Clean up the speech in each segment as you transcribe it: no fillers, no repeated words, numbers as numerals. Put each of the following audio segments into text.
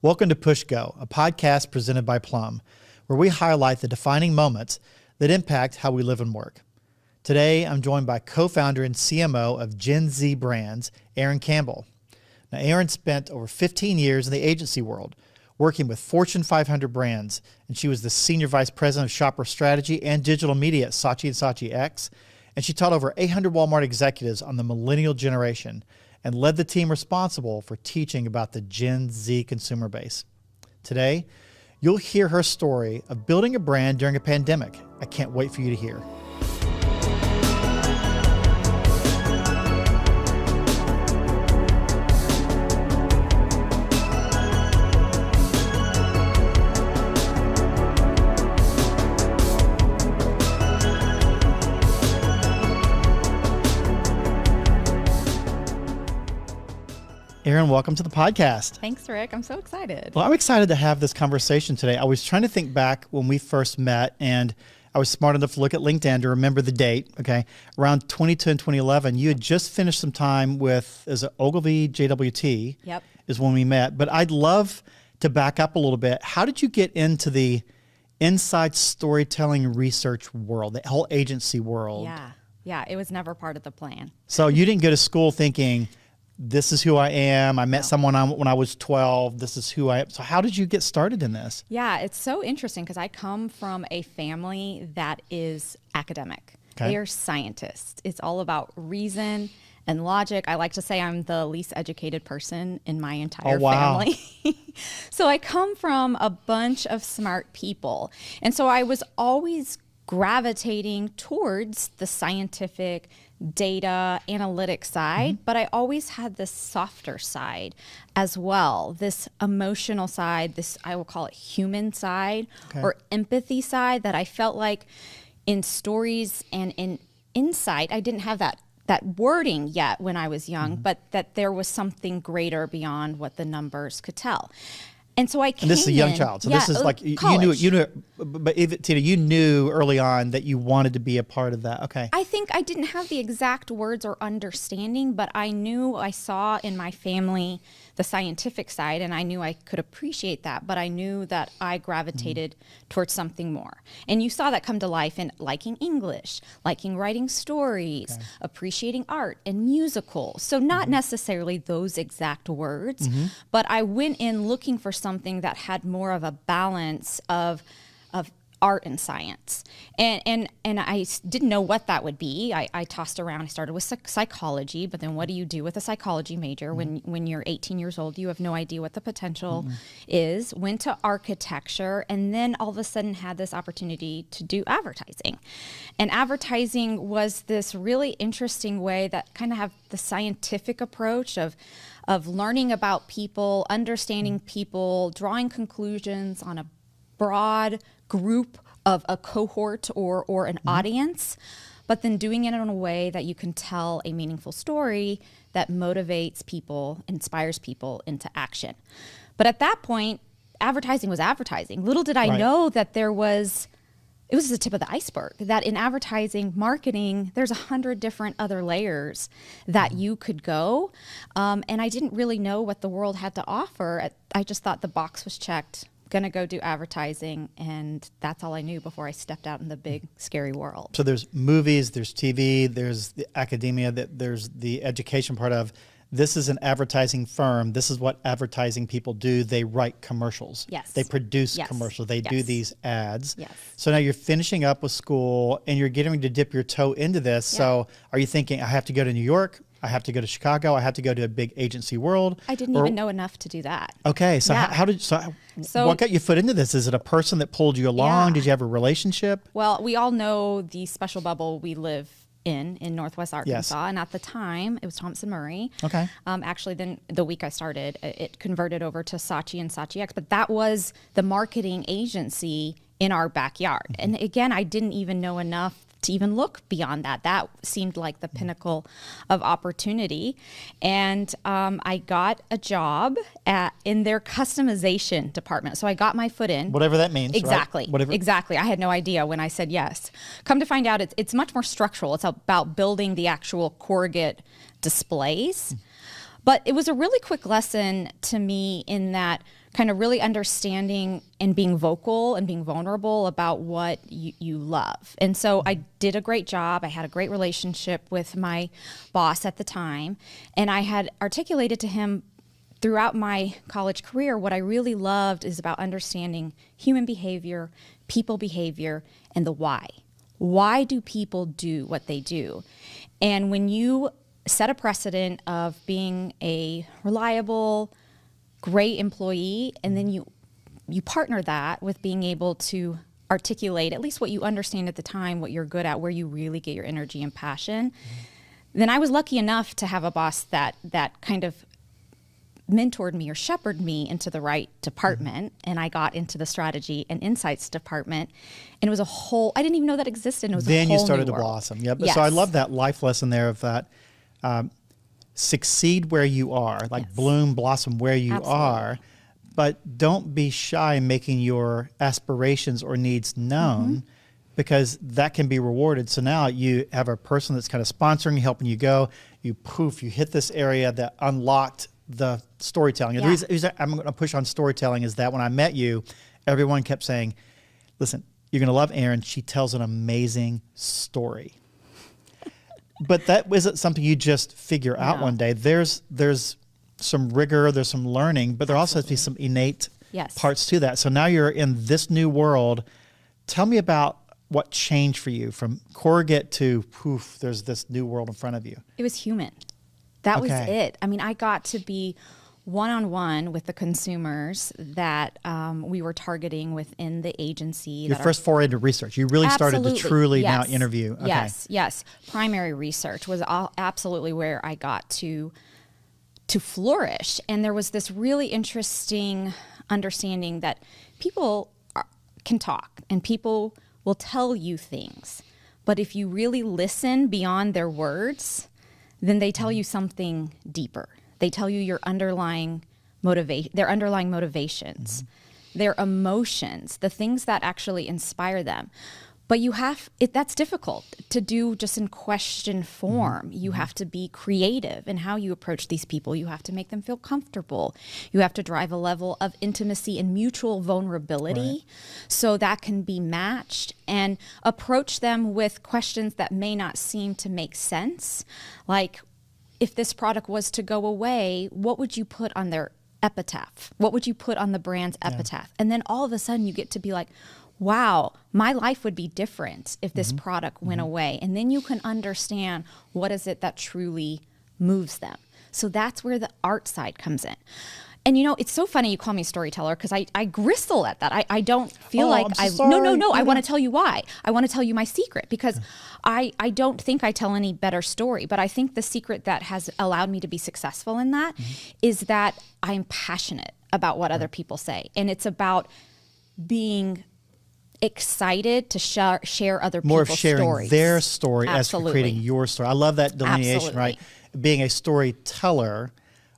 Welcome to Push Go, a podcast presented by Plum, where we highlight the defining moments that impact how we live and work. Today, I'm joined by co-founder and CMO of Gen Z Brands, Erin Campbell. Now, Erin spent over 15 years in the agency world, working with Fortune 500 brands, and she was the Senior Vice President of Shopper Strategy and Digital Media at Saatchi & Saatchi X, and she taught over 800 Walmart executives on the millennial generation and led the team responsible for teaching about the Gen Z consumer base. Today, you'll hear her story of building a brand during a pandemic. I can't wait for you to hear. Erin, welcome to the podcast. Thanks, Rick. I'm so excited. Well, I'm excited to have this conversation today. I was trying to think back when we first met, and I was smart enough to look at LinkedIn to remember the date, okay? Around 2010, 2011, you had just finished some time with, is it Ogilvy JWT? Yep. Is when we met. But I'd love to back up a little bit. How did you get into the inside storytelling research world, the whole agency world? Yeah, it was never part of the plan. So you didn't go to school thinking, this is who I am. I met someone when I was 12. This is who I am. So how did you get started in this? Yeah, it's so interesting because I come from a family that is academic. Okay. They are scientists. It's all about reason and logic. I like to say I'm the least educated person in my entire family. So I come from a bunch of smart people. And so I was always gravitating towards the scientific data analytic side, but I always had this softer side as well, this emotional side, this I will call it human side or empathy side that I felt like in stories and in insight, I didn't have that wording yet when I was young, but that there was something greater beyond what the numbers could tell. And so I came in. And this is a young child. So this is like, you knew, but Tina, you knew early on that you wanted to be a part of that. Okay. I think I didn't have the exact words or understanding, but I knew I saw in my family the scientific side, and I knew I could appreciate that, but I knew that I gravitated towards something more. And you saw that come to life in liking English, liking writing stories, appreciating art and musicals. So not necessarily those exact words, but I went in looking for something that had more of a balance of art and science. And I didn't know what that would be. I tossed around. I started with psychology, but then what do you do with a psychology major when you're 18 years old? You have no idea what the potential is. Went to architecture, and then all of a sudden had this opportunity to do advertising. And advertising was this really interesting way that kind of have the scientific approach of learning about people, understanding people, drawing conclusions on a broad group of a cohort or an audience, but then doing it in a way that you can tell a meaningful story that motivates people, inspires people into action. But at that point, advertising was advertising. Little did I know that it was the tip of the iceberg, that in advertising, marketing, there's 100 different other layers that you could go. And I didn't really know what the world had to offer. I just thought the box was checked, going to go do advertising, and that's all I knew before I stepped out in the big, scary world. So there's movies, there's TV, there's the academia, there's the education part of, this is an advertising firm. This is what advertising people do. They write commercials. Yes. They produce commercials. They do these ads. Yes. So now you're finishing up with school and you're getting ready to dip your toe into this. Yeah. So are you thinking, I have to go to New York? I have to go to Chicago. I have to go to a big agency world. I didn't even know enough to do that. Okay. So so what got your foot into this? Is it a person that pulled you along? Did you have a relationship? Well, we all know the special bubble we live in Northwest Arkansas. And at the time, it was Thompson Murray. Okay. Actually, then the week I started, it converted over to Saatchi & Saatchi X. But that was the marketing agency in our backyard. And again, I didn't even know enough to even look beyond that. That seemed like the pinnacle of opportunity. And I got a job in their customization department. So I got my foot in. Whatever that means. Exactly. Right? Whatever. Exactly. I had no idea when I said yes. Come to find out, it's much more structural. It's about building the actual corrugate displays. But it was a really quick lesson to me in that kind of really understanding and being vocal and being vulnerable about what you love. And so I did a great job. I had a great relationship with my boss at the time. And I had articulated to him throughout my college career, what I really loved is about understanding human behavior, people behavior, and the why. Why do people do what they do? And when you set a precedent of being a reliable, great employee, and then you partner that with being able to articulate at least what you understand at the time, what you're good at, where you really get your energy and passion, then I was lucky enough to have a boss that kind of mentored me or shepherded me into the right department. And I got into the strategy and insights department. And it was I didn't even know that existed. It was then a whole you started new to world. blossom. Yep. Yes. So I love that life lesson there of that. Succeed where you are, like Yes. bloom, blossom where you Absolutely. are, but don't be shy in making your aspirations or needs known, because that can be rewarded. So now you have a person that's kind of sponsoring you, helping you go. You hit this area that unlocked the storytelling. And Yeah. the reason I'm going to push on storytelling is that when I met you, everyone kept saying, listen, you're going to love Erin. She tells an amazing story. But that isn't something you just figure out No. one day. There's some rigor, there's some learning, but there also has to be some innate Yes. parts to that. So now you're in this new world. Tell me about what changed for you from corrugate to poof, there's this new world in front of you. It was human. That was Okay. it. I mean, I got to be one-on-one with the consumers that we were targeting within the agency. Your first foray into research. You really started to Absolutely. truly now Yes. interview. Okay. Yes. Primary research was absolutely where I got to flourish. And there was this really interesting understanding that people can talk and people will tell you things. But if you really listen beyond their words, then they tell you something deeper. They tell you your underlying their underlying motivations, their emotions, the things that actually inspire them. But that's difficult to do just in question form. You have to be creative in how you approach these people. You have to make them feel comfortable. You have to drive a level of intimacy and mutual vulnerability so that can be matched, and approach them with questions that may not seem to make sense. Like, if this product was to go away, what would you put on their epitaph? What would you put on the brand's epitaph? And then all of a sudden you get to be like, wow, my life would be different if this product went away. And then you can understand what is it that truly moves them. So that's where the art side comes in. And it's so funny you call me a storyteller, because I bristle at that. I don't feel like I'm so sorry. No. I want to tell you why. I want to tell you my secret, because I don't think I tell any better story, but I think the secret that has allowed me to be successful in that is that I'm passionate about what other people say. And it's about being excited to share other More people's of sharing stories. their story Absolutely. as creating your story. I love that delineation, Absolutely. right? Being a storyteller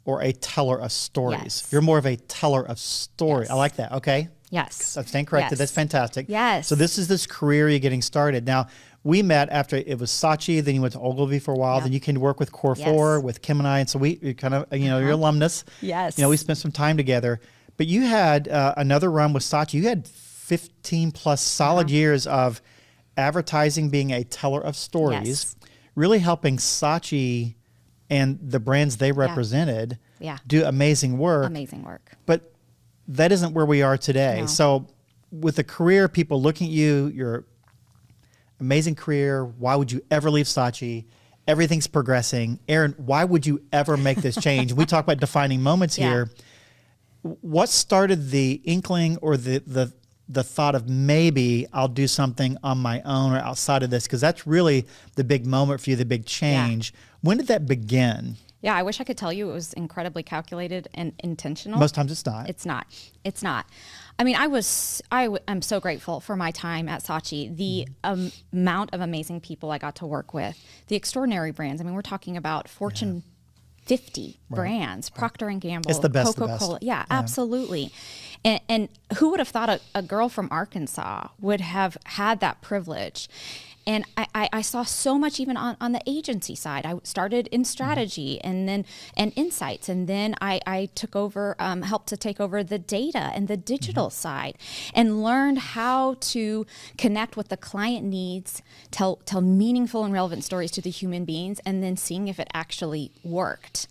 or a teller of stories. Yes. You're more of a teller of story. Yes. I like that. Okay. Yes. I'm staying corrected. Yes. That's fantastic. Yes. So this is this career you're getting started. Now, we met after it was Saatchi, then you went to Ogilvy for a while, Yep. then you came to work with Core Yes. 4, with Kim and I, and so we kind of, you're alumnus. Yes. We spent some time together. But you had another run with Saatchi. You had 15 plus solid years of advertising, being a teller of stories, Yes. really helping Saatchi and the brands they represented Yeah. do amazing work. Amazing work. But that isn't where we are today. No. So with a career, people looking at you, your amazing career, why would you ever leave Saatchi? Everything's progressing. Erin, why would you ever make this change? We talk about defining moments Yeah. here. What started the inkling or the thought of maybe I'll do something on my own or outside of this? Because that's really the big moment for you, the big change. When did that begin? Yeah, I wish I could tell you it was incredibly calculated and intentional. Most times it's not. It's not. It's not. I mean, I'm so grateful for my time at Saatchi, the amount of amazing people I got to work with, the extraordinary brands. I mean, we're talking about Fortune 50 brands, Procter and Gamble, It's the best of the Coca-Cola. best. Yeah, absolutely. And who would have thought a girl from Arkansas would have had that privilege? I saw so much even on the agency side. I started in strategy and insights. And then I took over, helped to take over the data and the digital side, and learned how to connect what the client needs, tell meaningful and relevant stories to the human beings, and then seeing if it actually worked.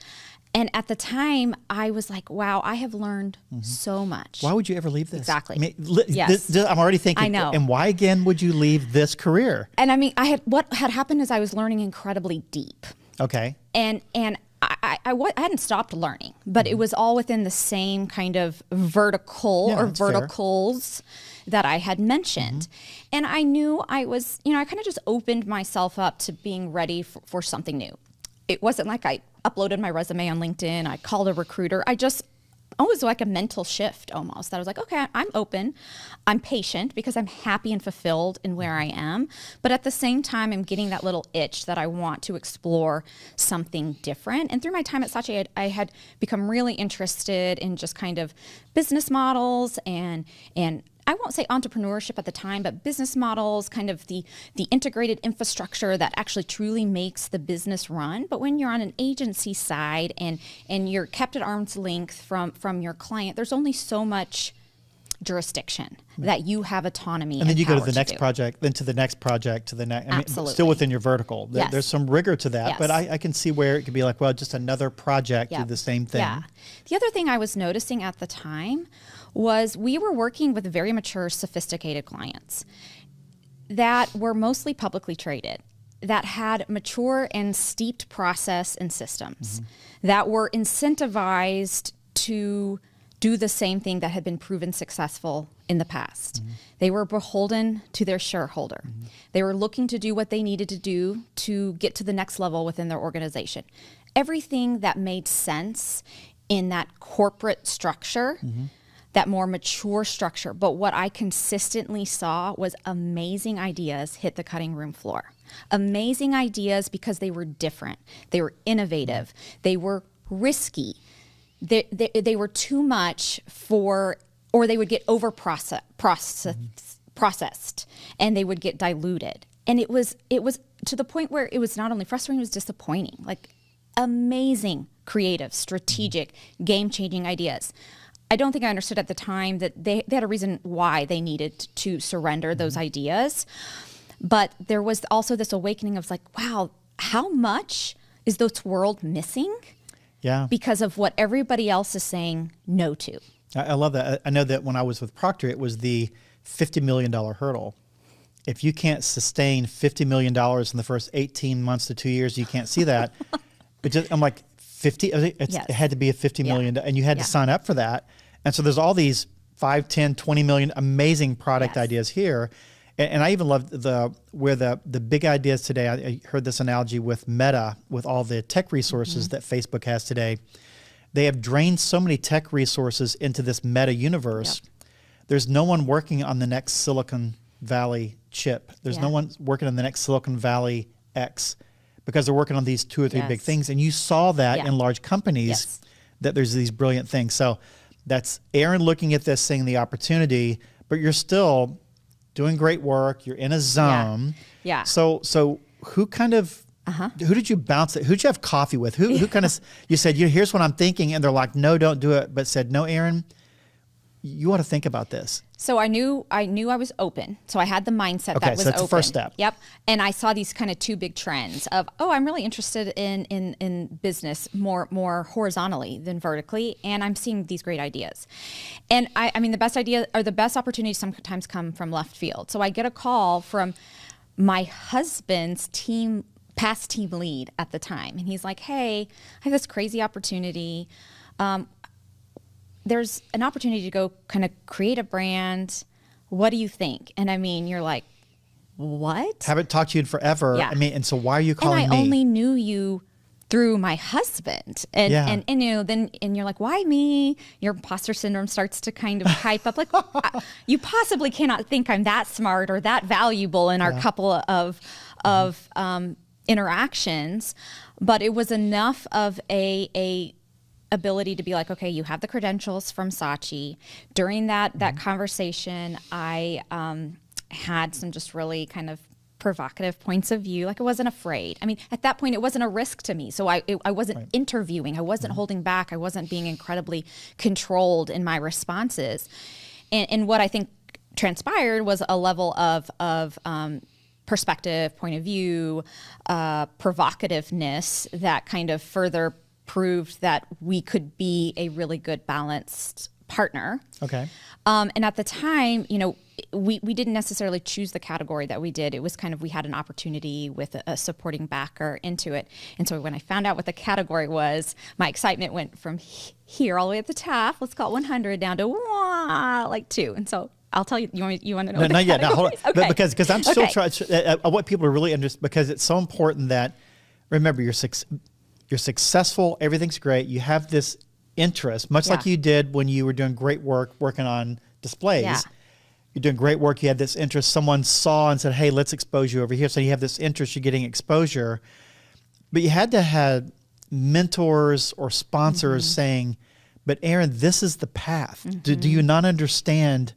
And at the time, I was like, wow, I have learned so much. Why would you ever leave this? Exactly. I mean, Yes. I'm already thinking, I know. and why again would you leave this career? And I mean, what had happened is I was learning incredibly deep. Okay. And I hadn't stopped learning, but it was all within the same kind of vertical or that's fair. verticals that I had mentioned. And I knew I was, I kind of just opened myself up to being ready for something new. It wasn't like I uploaded my resume on LinkedIn, I called a recruiter. I just, almost like a mental shift almost. That I was like, okay, I'm open. I'm patient because I'm happy and fulfilled in where I am. But at the same time, I'm getting that little itch that I want to explore something different. And through my time at Saatchi, I had become really interested in just kind of business models and I won't say entrepreneurship at the time, but business models, kind of the integrated infrastructure that actually truly makes the business run. But when you're on an agency side and you're kept at arm's length from your client, there's only so much jurisdiction that you have autonomy. And then you go to power the next do. project, then to the next project, to the next. I mean, Absolutely. still within your vertical. Yes. There's some rigor to that, Yes. but I can see where it could be like, well, just another project, do the same thing. Yeah. The other thing I was noticing at the time was we were working with very mature, sophisticated clients that were mostly publicly traded, that had mature and steeped process and systems, that were incentivized to do the same thing that had been proven successful in the past. They were beholden to their shareholder. They were looking to do what they needed to do to get to the next level within their organization. Everything that made sense in that corporate structure, that more mature structure. But what I consistently saw was amazing ideas hit the cutting room floor. Amazing ideas because they were different. They were innovative. They were risky. They were too much for, or they would get processed and they would get diluted. And it was to the point where it was not only frustrating, it was disappointing. Like amazing, creative, strategic, game-changing ideas. I don't think I understood at the time that they had a reason why they needed to surrender those ideas. But there was also this awakening of like, wow, how much is this world missing? Yeah. Because of what everybody else is saying no to. I love that. I know that when I was with Procter, it was the $50 million hurdle. If you can't sustain $50 million in the first 18 months to 2 years, you can't see that. I'm like, 50, it had to be a $50 million, and you had to sign up for that. And so there's all these 5, 10, 20 million amazing product ideas here. And I even love where the big ideas today. I heard this analogy with Meta, with all the tech resources that Facebook has today. They have drained so many tech resources into this Meta universe. There's no one working on the next Silicon Valley chip. There's no one working on the next Silicon Valley X, because they're working on these 2 or 3 big things. And you saw that in large companies, that there's these brilliant things. So that's Erin looking at this, seeing the opportunity, but you're still doing great work. You're in a zone. Yeah. So who kind of, who did you bounce it? Who did you have coffee with? Who kind of, you said, here's what I'm thinking. And they're like, no, don't do it. But said, no, Erin, you ought to think about this. So I knew I was open. So I had the mindset that was so that's open. the first step. Yep. And I saw these kind of 2 big trends of, I'm really interested in business more horizontally than vertically. And I'm seeing these great ideas. And I mean, the best idea or the best opportunities sometimes come from left field. So I get a call from my husband's past team lead at the time. And he's like, hey, I have this crazy opportunity. There's an opportunity to go kind of create a brand. What do you think? And I mean, you're like, what? Haven't talked to you in forever. Yeah. I mean, and so why are you calling and me? I only knew you through my husband. And you're like, why me? Your imposter syndrome starts to kind of hype up. Like, you possibly cannot think I'm that smart or that valuable in our couple of interactions. But it was enough of a ability to be like, okay, you have the credentials from Saatchi. During that conversation, I had some just really kind of provocative points of view. Like I wasn't afraid. I mean, at that point, it wasn't a risk to me. So I wasn't interviewing. I wasn't holding back. I wasn't being incredibly controlled in my responses. And what I think transpired was a level of perspective, point of view, provocativeness that kind of further proved that we could be a really good balanced partner. Okay. And at the time, we didn't necessarily choose the category that we did. It was kind of, we had an opportunity with a supporting backer into it. And so when I found out what the category was, my excitement went from here all the way at the top, let's call it 100, down to like 2. And so I'll tell you, you want to know? No, not yet. No, hold on. Okay. Because I'm still trying, I want people to really understand, because it's so important that, remember, you're successful, everything's great, you have this interest, much like you did when you were doing great work working on displays. Yeah. You're doing great work, you had this interest, someone saw and said, hey, let's expose you over here. So you have this interest, you're getting exposure. But you had to have mentors or sponsors saying, but Erin, this is the path. Do you not understand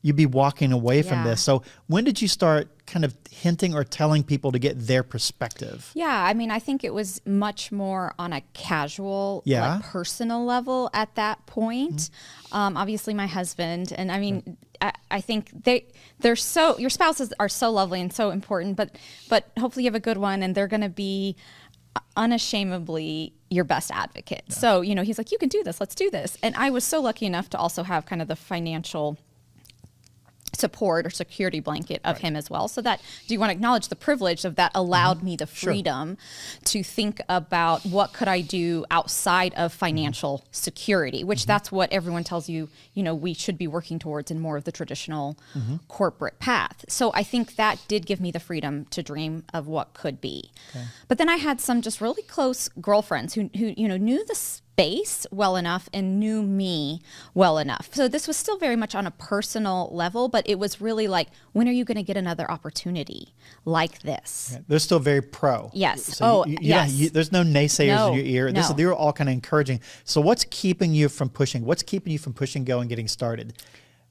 you'd be walking away from this? So when did you start kind of hinting or telling people to get their perspective? Yeah, I mean, I think it was much more on a casual, like personal level at that point. Obviously, my husband, and I mean, I think they're so, your spouses are so lovely and so important, but hopefully you have a good one, and they're going to be unashamedly your best advocate. So, he's like, you can do this, let's do this. And I was so lucky enough to also have kind of the financial support or security blanket of him as well. So that, do you want to acknowledge the privilege of that allowed me the freedom to think about what could I do outside of financial security, which that's what everyone tells you, we should be working towards in more of the traditional corporate path. So I think that did give me the freedom to dream of what could be. Okay. But then I had some just really close girlfriends who knew the space well enough and knew me well enough. So this was still very much on a personal level, but it was really like, when are you going to get another opportunity like this? Okay. They're still very pro. Yes. So there's no naysayers in your ear. They're all kind of encouraging. So what's keeping you from pushing? What's keeping you from pushing go and getting started?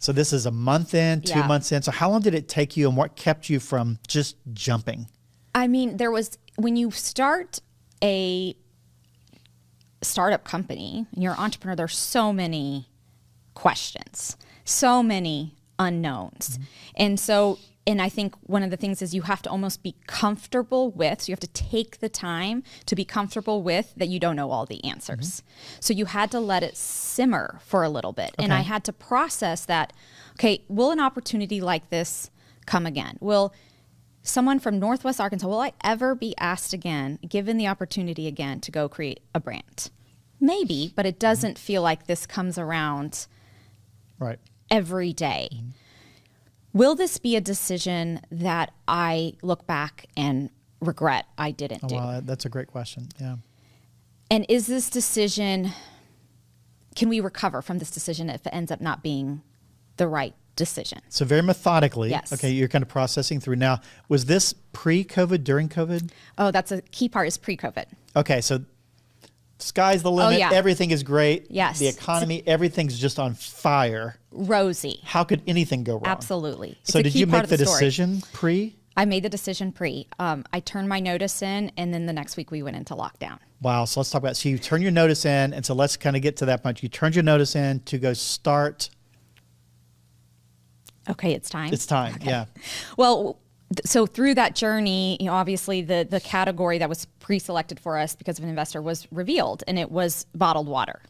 So this is a month in, 2 months in. So how long did it take you, and what kept you from just jumping? I mean, when you start a startup company and you're an entrepreneur, there's so many questions, so many unknowns. And I think one of the things is you have to almost be comfortable with, so you have to take the time to be comfortable with that you don't know all the answers. So you had to let it simmer for a little bit. And I had to process that, okay, will an opportunity like this come again? Will someone from Northwest Arkansas, will I ever be asked again, given the opportunity again, to go create a brand? Maybe, but it doesn't feel like this comes around every day. Will this be a decision that I look back and regret I didn't do? Wow, that's a great question. Yeah. And is this decision, can we recover from this decision if it ends up not being the right decision? So very methodically. Yes. Okay, you're kind of processing through. Now, was this pre-COVID, during COVID? Oh, that's a key part, is pre-COVID. Okay, so sky's the limit. Everything is great. Yes. The economy, everything's just on fire. Rosy. How could anything go wrong? Absolutely. So did you make the decision pre? I made the decision pre. I turned my notice in, and then the next week we went into lockdown. Wow. So let's talk about, so you turn your notice in, and so let's kind of get to that point. You turned your notice in to go start. Okay, it's time. It's time, okay. Yeah. Well, so through that journey, obviously the category that was pre-selected for us because of an investor was revealed, and it was bottled water.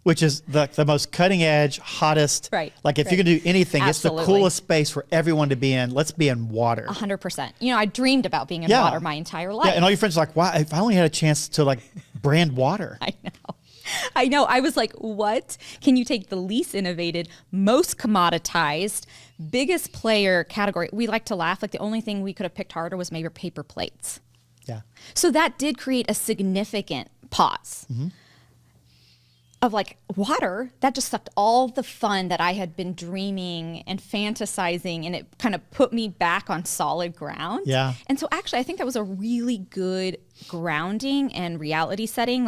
Which is the most cutting edge, hottest. Right. Like if you can do anything, Absolutely. It's the coolest space for everyone to be in. Let's be in water. 100%. I dreamed about being in water my entire life. Yeah, and all your friends are like, wow, if I only had a chance to brand water. I know. I was like, what? Can you take the least innovated, most commoditized, biggest player category? We like to laugh. Like the only thing we could have picked harder was maybe paper plates. Yeah. So that did create a significant pause of water. That just sucked all the fun that I had been dreaming and fantasizing, and it kind of put me back on solid ground. Yeah. And so actually, I think that was a really good grounding and reality setting.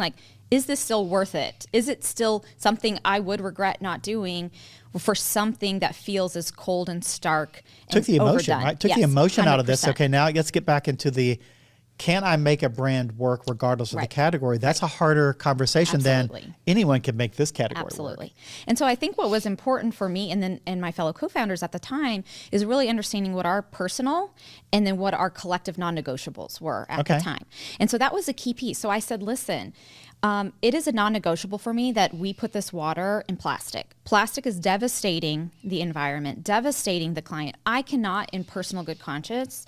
Is this still worth it? Is it still something I would regret not doing for something that feels as cold and stark. Took the emotion, overdone. right? Took Yes, the emotion out of 100%. this. Okay, now let's get back into can I make a brand work regardless of the category? That's a harder conversation than anyone can make this category Absolutely. work. And so I think what was important for me and my fellow co-founders at the time is really understanding what our personal and then what our collective non-negotiables were at the time. And so that was a key piece. So I said, listen, it is a non-negotiable for me that we put this water in plastic. Plastic is devastating the environment, devastating the client. I cannot, in personal good conscience,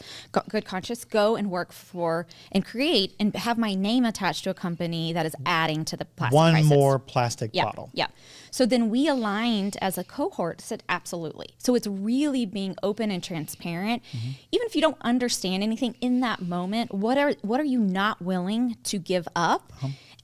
go and work for and create and have my name attached to a company that is adding to the plastic crisis. More plastic bottle. Yeah. So then we aligned as a cohort, said absolutely. So it's really being open and transparent. Even if you don't understand anything in that moment, what are you not willing to give up?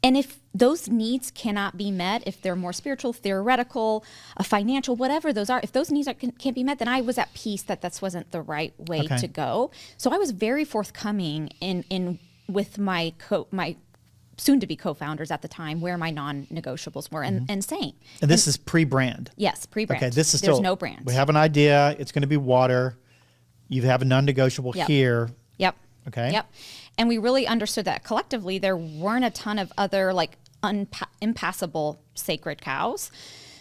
And if those needs cannot be met, if they're more spiritual, theoretical, financial, whatever those are, if those needs can't be met, then I was at peace that this wasn't the right way to go. So I was very forthcoming in with my soon-to-be co-founders at the time where my non-negotiables were and saying. And this is pre-brand. Yes, pre-brand. Okay, this is There's no brand. We have an idea. It's going to be water. You have a non-negotiable here. Yep. Okay. Yep. And we really understood that collectively there weren't a ton of other like impassable sacred cows.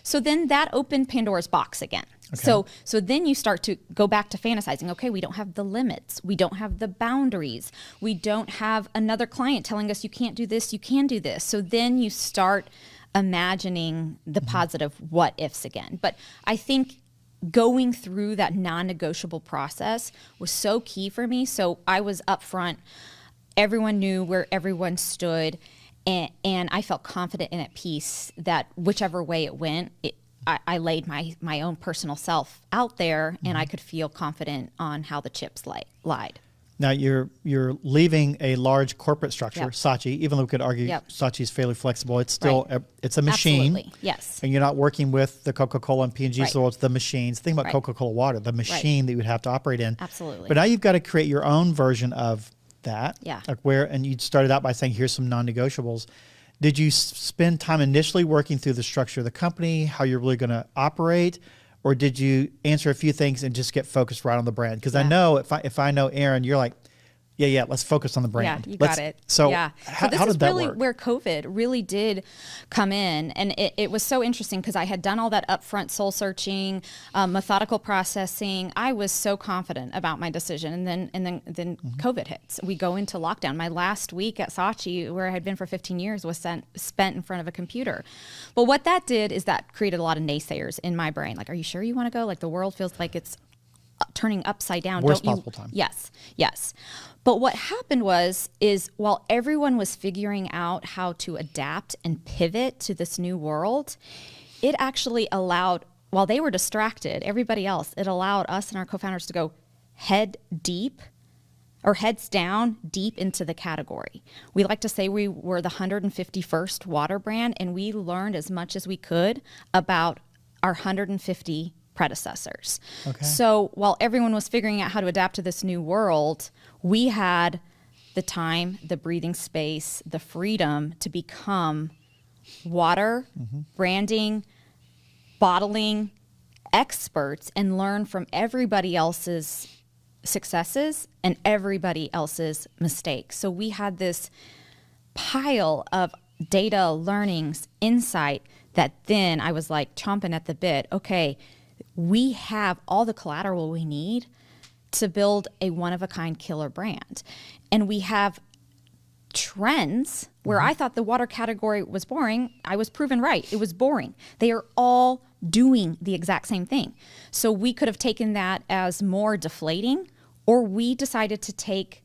So then that opened Pandora's box again. Okay. So then you start to go back to fantasizing. Okay, we don't have the limits. We don't have the boundaries. We don't have another client telling us you can't do this, you can do this. So then you start imagining the positive what ifs again. But I think going through that non-negotiable process was so key for me. So I was upfront. Everyone knew where everyone stood, and I felt confident and at peace that whichever way it went, I laid my own personal self out there, and I could feel confident on how the chips lied. Now you're leaving a large corporate structure, Saatchi. Even though we could argue Saatchi is fairly flexible, it's still it's a machine. Absolutely, yes. And you're not working with the Coca-Cola and P&G, so it's the machines. Think about Coca-Cola water, the machine that you would have to operate in. Absolutely. But now you've got to create your own version of that. Yeah. And you started out by saying, here's some non-negotiables. Did you spend time initially working through the structure of the company, how you're really going to operate? Or did you answer a few things and just get focused right on the brand? Because I know if I know Erin, you're like, yeah, let's focus on the brand. Yeah, you got it. So how did that work? This is really where COVID really did come in. And it was so interesting because I had done all that upfront soul searching, methodical processing. I was so confident about my decision. And then COVID hits. We go into lockdown. My last week at Saatchi, where I had been for 15 years, was spent in front of a computer. Well, what that did is that created a lot of naysayers in my brain. Like, are you sure you want to go? Like, the world feels like it's turning upside down. Worst possible time. Yes. But what happened is while everyone was figuring out how to adapt and pivot to this new world, it actually allowed, while they were distracted, everybody else, it allowed us and our co-founders to go heads down deep into the category. We like to say we were the 151st water brand, and we learned as much as we could about our 150 predecessors. Okay. So while everyone was figuring out how to adapt to this new world, we had the time, the breathing space, the freedom to become water, branding, bottling experts and learn from everybody else's successes and everybody else's mistakes. So we had this pile of data, learnings, insight that then I was like chomping at the bit. Okay, we have all the collateral we need to build a one-of-a-kind killer brand. And we have trends where I thought the water category was boring. I was proven right. It was boring. They are all doing the exact same thing. So we could have taken that as more deflating, or we decided to take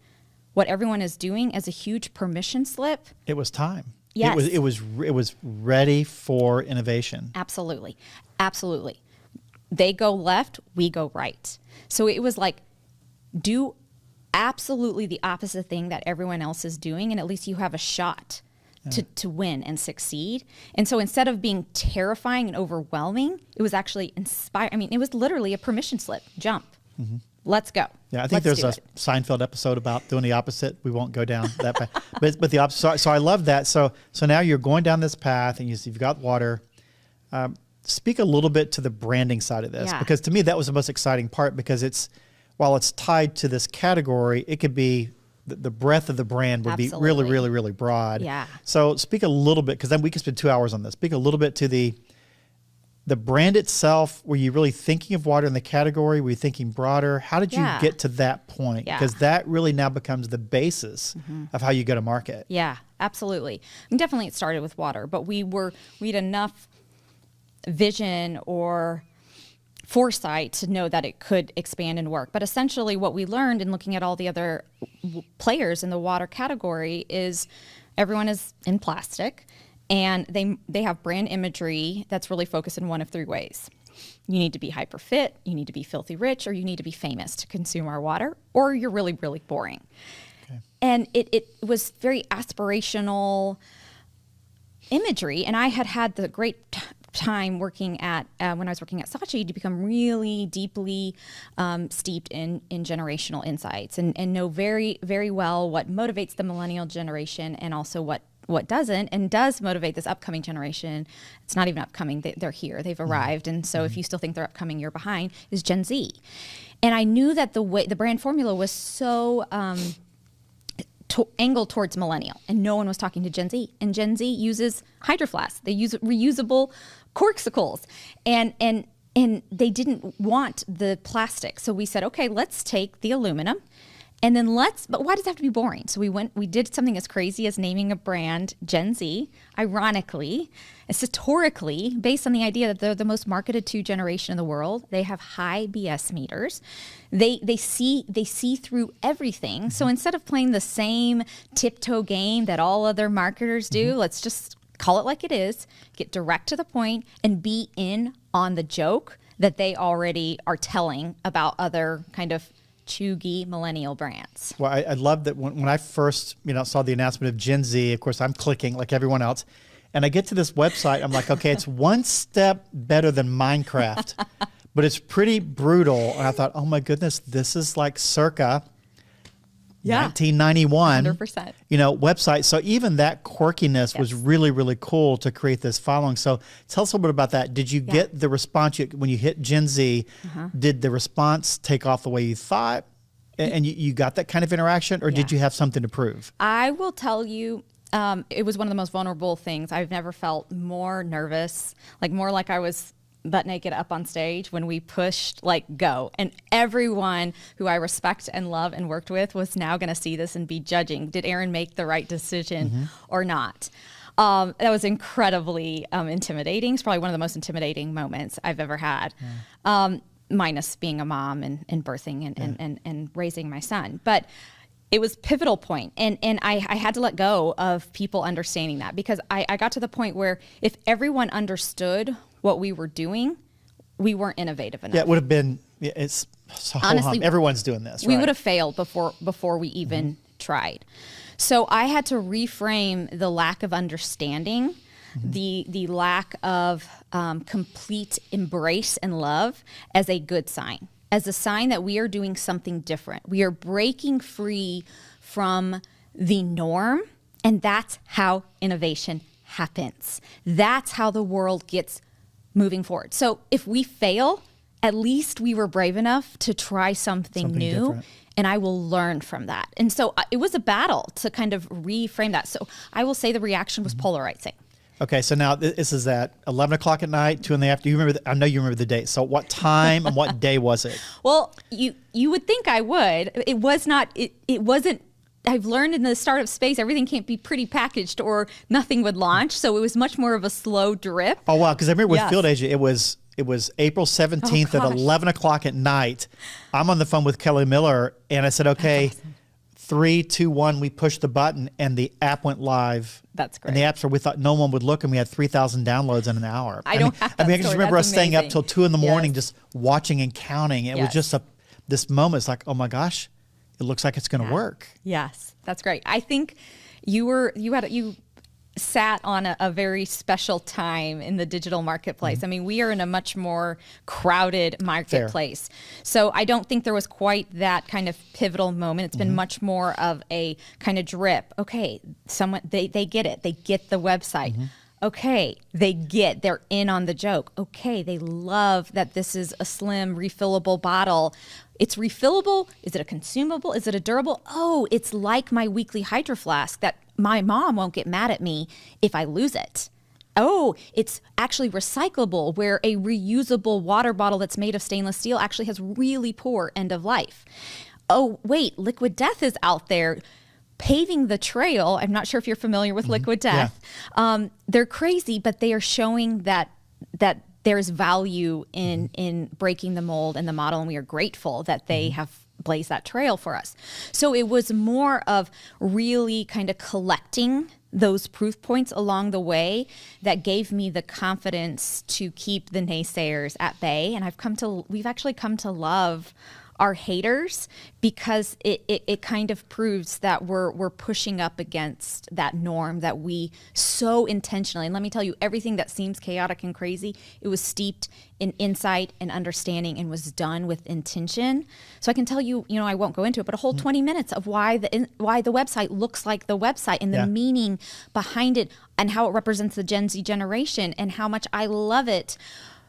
what everyone is doing as a huge permission slip. It was time. Yes. It was ready for innovation. Absolutely. They go left, we go right. So it was like, do absolutely the opposite thing that everyone else is doing, and at least you have a shot to win and succeed. And so instead of being terrifying and overwhelming, it was actually inspiring. I mean, it was literally a permission slip. Jump. Let's go. Yeah, I think there's a Seinfeld episode about doing the opposite. We won't go down that path. But the opposite. So I love that. So now you're going down this path, and you've got water. speak a little bit to the branding side of this, because to me that was the most exciting part, because while it's tied to this category, it could be the breadth of the brand would be really, really, really broad. Yeah. So speak a little bit, because then we could spend 2 hours on this. Speak a little bit to the brand itself. Were you really thinking of water in the category? Were you thinking broader? How did you get to that point? Because that really now becomes the basis of how you go to market. Yeah, absolutely. And definitely it started with water, but we had enough vision or foresight to know that it could expand and work. But essentially what we learned in looking at all the other players in the water category is everyone is in plastic, and they have brand imagery that's really focused in one of three ways. You need to be hyper fit, you need to be filthy rich, or you need to be famous to consume our water, or you're really, really boring. Okay. And it was very aspirational imagery, and I had the great time working at when I was working at Saatchi to become really deeply steeped in generational insights and know very, very well what motivates the millennial generation, and also what doesn't and does motivate this upcoming generation. It's not even upcoming, they're here, they've arrived. And so if you still think they're upcoming, you're behind, is Gen Z. And I knew that the brand formula was so angled towards millennial, and no one was talking to Gen Z. And Gen Z uses Hydro Flasks. They use reusable corksicles, and they didn't want the plastic. So we said, okay, let's take the aluminum, and then but why does it have to be boring? So we did something as crazy as naming a brand Gen Z, ironically, historically, based on the idea that they're the most marketed to generation in the world. They have high BS meters. They see through everything. So instead of playing the same tiptoe game that all other marketers do, let's just call it like it is, get direct to the point, and be in on the joke that they already are telling about other kind of chuggy millennial brands. Well, I love that when I first saw the announcement of Gen Z, of course I'm clicking like everyone else, and I get to this website, I'm like, okay, it's one step better than Minecraft, but it's pretty brutal. And I thought, oh my goodness, this is like circa 1991 100%. Website. So even that quirkiness was really, really cool to create this following. So tell us a little bit about that. Did you get the response when you hit Gen Z? Did the response take off the way you thought? And you got that kind of interaction, or did you have something to prove? I will tell you, it was one of the most vulnerable things. I've never felt more nervous, more like I was butt naked up on stage when we pushed go, and everyone who I respect and love and worked with was now going to see this and be judging. Did Erin make the right decision or not? That was incredibly intimidating. It's probably one of the most intimidating moments I've ever had, minus being a mom and birthing and raising my son. But it was a pivotal point, and I had to let go of people understanding that, because I got to the point where if everyone understood what we were doing, we weren't innovative enough. Yeah, it would have been, it's so honestly, everyone's doing this, we would have failed before we even tried. So I had to reframe the lack of understanding, the lack of complete embrace and love as a good sign, as a sign that we are doing something different. We are breaking free from the norm, and that's how innovation happens. That's how the world gets moving forward. So if we fail, at least we were brave enough to try something new different. And I will learn from that. And so it was a battle to kind of reframe that. So I will say the reaction was polarizing. Okay, so now this is at 11 o'clock at night, 2 in the afternoon. You remember? I know you remember the date. So what time and what day was it? Well, you would think I would. It was not. It wasn't. I've learned in the startup space, everything can't be pretty packaged or nothing would launch. So it was much more of a slow drip. Oh, wow. Because I remember with Field Agent, it was April 17th at 11 o'clock at night. I'm on the phone with Kelly Miller, and I said, okay, awesome. 3, 2, 1, we pushed the button, and the app went live. That's great. And the app store, we thought no one would look, and we had 3,000 downloads in an hour. I don't have that I just remember That's us amazing. staying up till 2 in the morning just watching and counting. It was just this moment. It's like, oh my gosh, it looks like it's going to work. Yes, that's great. I think you sat on a very special time in the digital marketplace. I mean, we are in a much more crowded marketplace. Fair. So I don't think there was quite that kind of pivotal moment. It's been much more of a kind of drip. Okay, someone they get it. They get the website. Okay, they're in on the joke. Okay, they love that this is a slim, refillable bottle. It's refillable. Is it a consumable? Is it a durable? Oh, it's like my weekly Hydro Flask that my mom won't get mad at me if I lose it. Oh, it's actually recyclable, where a reusable water bottle that's made of stainless steel actually has really poor end of life. Oh, wait, Liquid Death is out there paving the trail. I'm not sure if you're familiar with Liquid Death. Yeah. They're crazy, but they are showing that there's value in breaking the mold and the model, and we are grateful that they have blazed that trail for us. So it was more of really kind of collecting those proof points along the way that gave me the confidence to keep the naysayers at bay. And we've actually come to love our haters, because it kind of proves that we're pushing up against that norm that we so intentionally, and let me tell you, everything that seems chaotic and crazy, it was steeped in insight and understanding and was done with intention. So I can tell you, I won't go into it, but a whole 20 minutes of why the website looks like the website, and the meaning behind it, and how it represents the Gen Z generation, and how much I love it.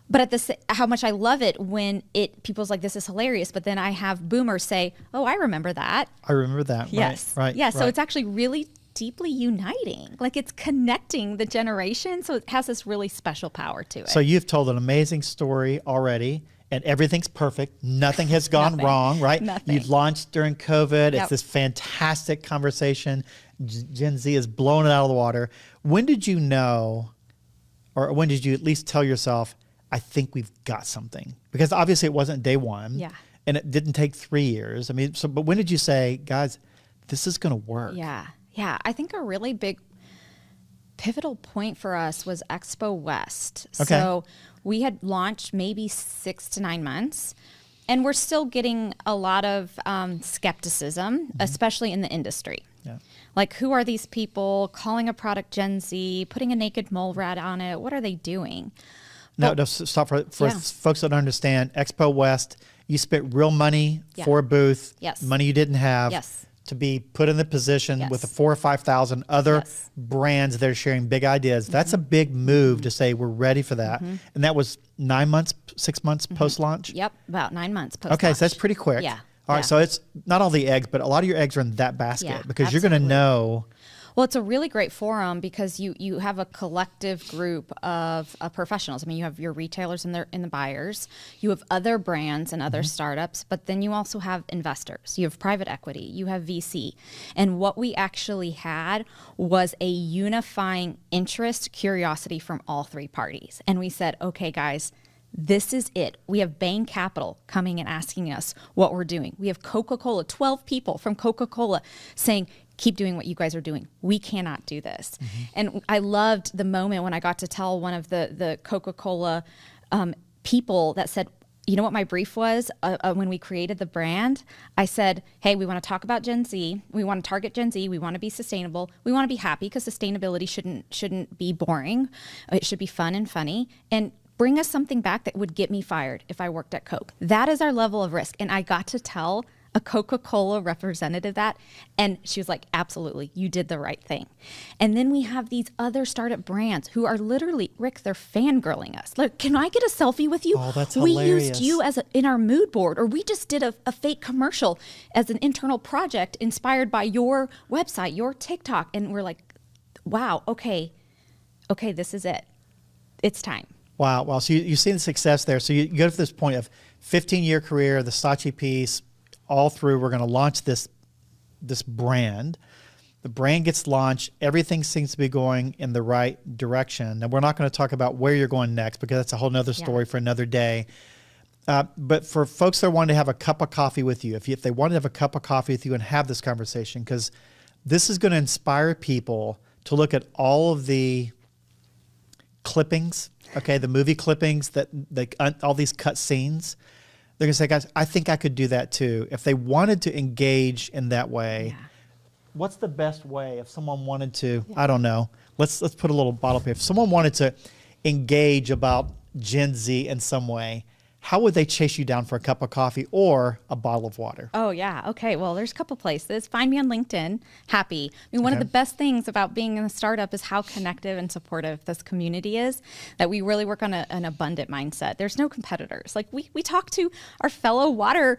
But how much I love it when people's like, this is hilarious. But then I have boomers say, oh, I remember that. I remember that. Yes. Right. Yeah. So it's actually really deeply uniting. Like, it's connecting the generation. So it has this really special power to it. So you've told an amazing story already, and everything's perfect. Nothing has gone wrong, right? Nothing. You've launched during COVID. Yep. It's this fantastic conversation. Gen Z is blowing it out of the water. When did you know, or when did you at least tell yourself, I think we've got something? Because obviously it wasn't day one. Yeah. And it didn't take 3 years. I mean, but when did you say, guys, this is going to work? Yeah. Yeah. I think a really big pivotal point for us was Expo West. Okay. So we had launched maybe 6 to 9 months, and we're still getting a lot of skepticism, especially in the industry. Yeah. Like, who are these people calling a product Gen Z, putting a naked mole rat on it? What are they doing? No, stop for folks that don't understand. Expo West, you spent real money for a booth, money you didn't have, to be put in the position with the 4,000 or 5,000 other brands that are sharing big ideas. That's a big move to say we're ready for that. And that was 9 months, 6 months post-launch? Yep, about 9 months post-launch. Okay, so that's pretty quick. Yeah. All right, so it's not all the eggs, but a lot of your eggs are in that basket, because you're going to know. Well, it's a really great forum because you have a collective group of professionals. I mean, you have your retailers and the buyers. You have other brands and other startups, but then you also have investors. You have private equity. You have VC. And what we actually had was a unifying interest, curiosity from all three parties. And we said, okay, guys, this is it. We have Bain Capital coming and asking us what we're doing. We have Coca-Cola, 12 people from Coca-Cola saying, keep doing what you guys are doing. We cannot do this. And I loved the moment when I got to tell one of the Coca-Cola people that said, you know what my brief was when we created the brand? I said, hey, we want to talk about Gen Z. We want to target Gen Z. We want to be sustainable. We want to be happy, because sustainability shouldn't be boring. It should be fun and funny. And bring us something back that would get me fired if I worked at Coke. That is our level of risk. And I got to tell a Coca-Cola representative that, and she was like, absolutely, you did the right thing. And then we have these other startup brands who are literally, Rick, they're fangirling us. Look, can I get a selfie with you? Oh, that's hilarious. We used you in our mood board, or we just did a fake commercial as an internal project inspired by your website, your TikTok. And we're like, wow, okay, this is it. It's time. Wow. So you've seen the success there. So you go to this point of 15-year career, the Saatchi piece, all through, we're going to launch this brand. The brand gets launched. Everything seems to be going in the right direction. And we're not going to talk about where you're going next, because that's a whole nother story for another day. But for folks that want to have a cup of coffee with you, if they want to have a cup of coffee with you and have this conversation, because this is going to inspire people to look at all of the clippings, the movie clippings, all these cut scenes. They're going to say, guys, I think I could do that too. If they wanted to engage in that way, what's the best way if someone wanted to, I don't know, let's put a little bottle up here. If someone wanted to engage about Gen Z in some way, how would they chase you down for a cup of coffee or a bottle of water? Oh, yeah. Okay. Well, there's a couple places. Find me on LinkedIn. Happy. I mean, one of the best things about being in a startup is how connective and supportive this community is, that we really work on an abundant mindset. There's no competitors. Like we talk to our fellow water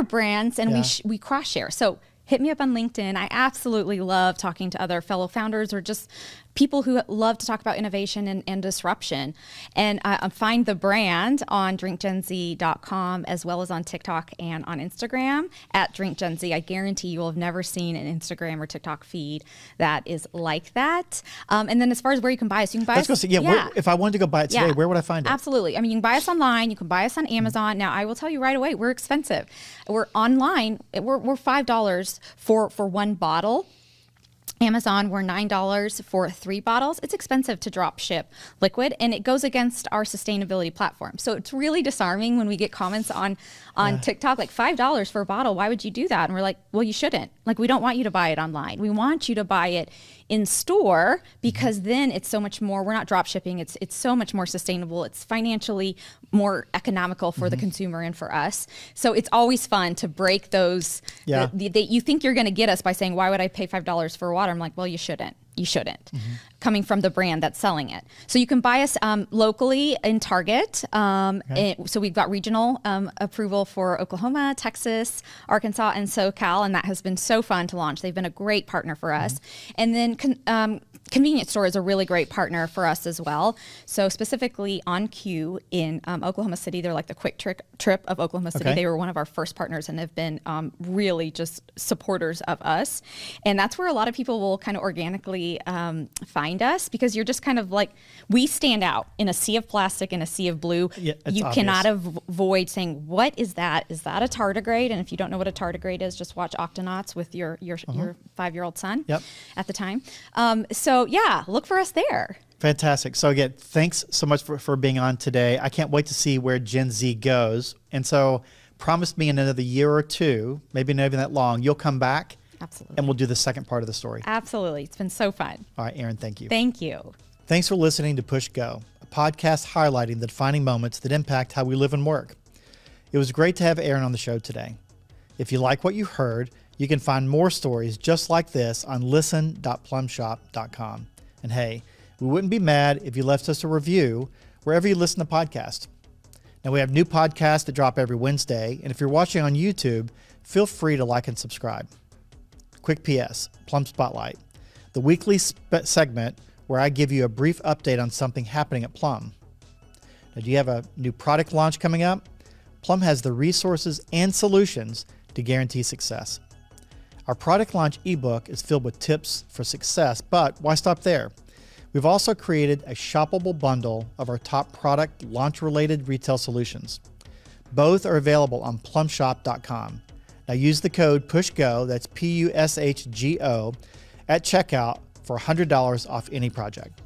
brands and we cross share. So hit me up on LinkedIn. I absolutely love talking to other fellow founders or just people who love to talk about innovation and disruption. And find the brand on drinkgenz.com as well as on TikTok and on Instagram at drinkgenz. I guarantee you will have never seen an Instagram or TikTok feed that is like that. And then as far as where you can buy us, you can buy us. Let's go see. Where, if I wanted to go buy it today, where would I find it? Absolutely. I mean, you can buy us online. You can buy us on Amazon. Now, I will tell you right away, we're expensive. We're online. We're $5 for one bottle. Amazon, we're $9 for 3 bottles. It's expensive to drop ship liquid, and it goes against our sustainability platform. So it's really disarming when we get comments on TikTok, like $5 for a bottle. Why would you do that? And we're like, well, you shouldn't. Like, we don't want you to buy it online. We want you to buy it in store because then it's so much more. We're not drop shipping. It's so much more sustainable. It's financially more economical for the consumer and for us. So it's always fun to break those. You think you're going to get us by saying, why would I pay $5 for water? I'm like, well, you shouldn't. You shouldn't. Coming from the brand that's selling it. So you can buy us locally in Target. So we've got regional approval for Oklahoma, Texas, Arkansas, and SoCal, and that has been so fun to launch. They've been a great partner for us. And then convenience store is a really great partner for us as well. So specifically On Q in Oklahoma City, they're like the quick trip of Oklahoma City. They were one of our first partners and have been really just supporters of us. And that's where a lot of people will kind of organically find us, because you're just kind of like, we stand out in a sea of plastic and a sea of blue. You obvious. Cannot avoid saying, what is that? Is that a tardigrade? And if you don't know what a tardigrade is, just watch Octonauts with your 5-year-old son at the time. So yeah, look for us there. Fantastic. So again, thanks so much for being on today. I can't wait to see where Gen Z goes. And so promise me in another year or two, maybe not even that long, you'll come back. Absolutely. And we'll do the second part of the story. Absolutely. It's been so fun. All right, Erin, thank you. Thank you. Thanks for listening to Push Go, a podcast highlighting the defining moments that impact how we live and work. It was great to have Erin on the show today. If you like what you heard, you can find more stories just like this on listen.plumshop.com. And hey, we wouldn't be mad if you left us a review wherever you listen to podcasts. Now, we have new podcasts that drop every Wednesday, and if you're watching on YouTube, feel free to like and subscribe. Quick PS, Plum Spotlight, the weekly segment where I give you a brief update on something happening at Plum. Now, do you have a new product launch coming up? Plum has the resources and solutions to guarantee success. Our product launch ebook is filled with tips for success, but why stop there? We've also created a shoppable bundle of our top product launch-related retail solutions. Both are available on plumshop.com. Now use the code PUSHGO, that's PUSHGO, at checkout for $100 off any project.